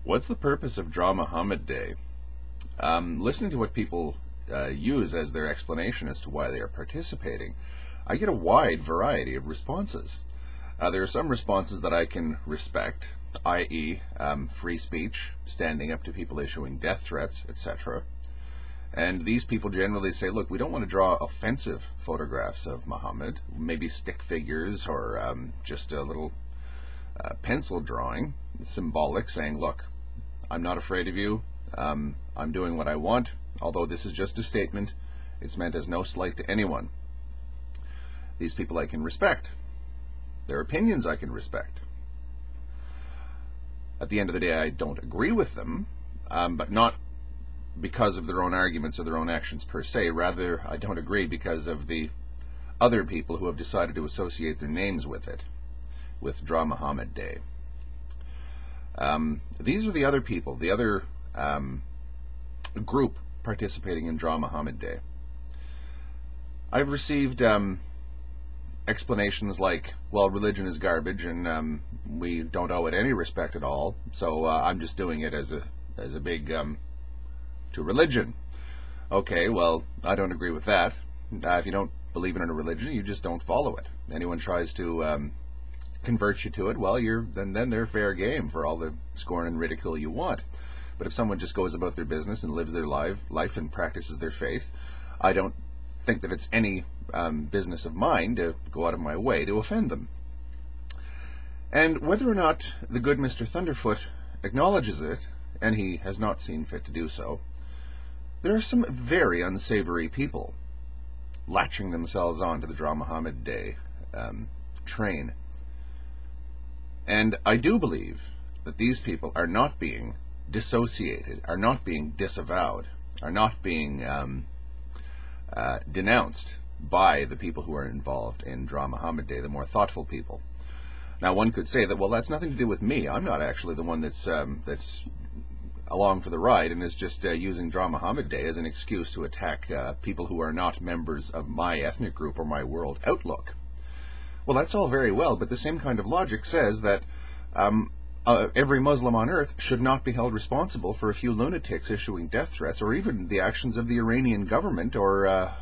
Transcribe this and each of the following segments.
What's the purpose of Draw Muhammad Day? Listening to what people use as their explanation as to why they are participating, I get a wide variety of responses. There are some responses that I can respect, i.e. Free speech, standing up to people issuing death threats, etc. And these people generally say, look, we don't want to draw offensive photographs of Muhammad, maybe stick figures or just a little pencil drawing, symbolic, saying, look, I'm not afraid of you, I'm doing what I want, although this is just a statement, it's meant as no slight to anyone. These people I can respect. Their opinions I can respect. At the end of the day, I don't agree with them, but not because of their own arguments or their own actions per se. Rather, I don't agree because of the other people who have decided to associate their names with it, with Draw Muhammad Day. These are the other people, the other group participating in Draw Muhammad Day. I've received explanations like, well, religion is garbage and we don't owe it any respect at all, so I'm just doing it as a big to religion. Okay, well, I don't agree with that. If you don't believe in a religion, you just don't follow it. Anyone tries to convert you to it, well, then they're fair game for all the scorn and ridicule you want. But if someone just goes about their business and lives their life and practices their faith, I don't think that it's any business of mine to go out of my way to offend them. And whether or not the good Mr. Thunderfoot acknowledges it, and he has not seen fit to do so, there are some very unsavory people latching themselves on to the Draw Muhammad Day train. And I do believe that these people are not being dissociated, are not being disavowed, are not being denounced by the people who are involved in Draw Muhammad Day, the more thoughtful people. Now, one could say that, well, that's nothing to do with me. I'm not actually the one that's along for the ride and is just using Draw Muhammad Day as an excuse to attack people who are not members of my ethnic group or my world outlook. Well, that's all very well, but the same kind of logic says that every Muslim on earth should not be held responsible for a few lunatics issuing death threats, or even the actions of the Iranian government or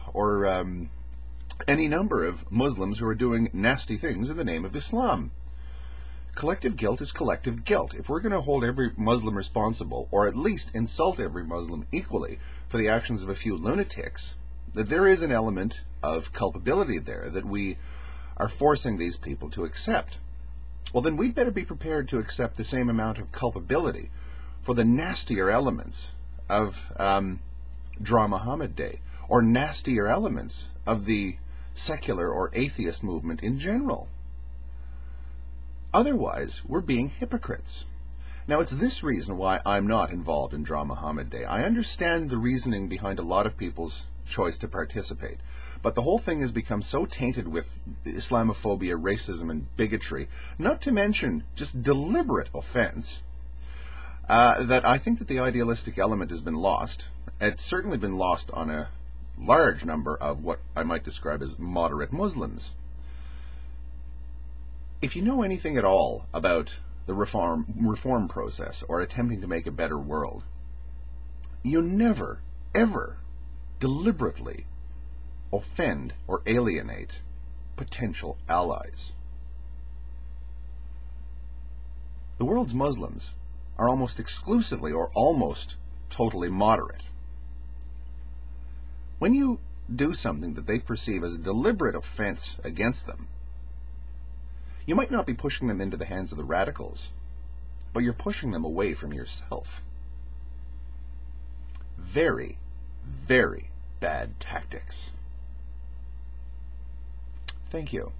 any number of Muslims who are doing nasty things in the name of Islam. Collective guilt is collective guilt. If we're going to hold every Muslim responsible, or at least insult every Muslim equally for the actions of a few lunatics, that there is an element of culpability there that we are forcing these people to accept. Well, then we'd better be prepared to accept the same amount of culpability for the nastier elements of Draw Muhammad Day, or nastier elements of the secular or atheist movement in general. Otherwise, we're being hypocrites. Now, it's this reason why I'm not involved in Draw Muhammad Day. I understand the reasoning behind a lot of people's choice to participate, but the whole thing has become so tainted with Islamophobia, racism, and bigotry, not to mention just deliberate offense, that I think that the idealistic element has been lost. It's certainly been lost on a large number of what I might describe as moderate Muslims. If you know anything at all about the reform process or attempting to make a better world, you never, ever deliberately offend or alienate potential allies. The world's Muslims are almost exclusively or almost totally moderate. When you do something that they perceive as a deliberate offense against them, you might not be pushing them into the hands of the radicals, but you're pushing them away from yourself. Very, very bad tactics. Thank you.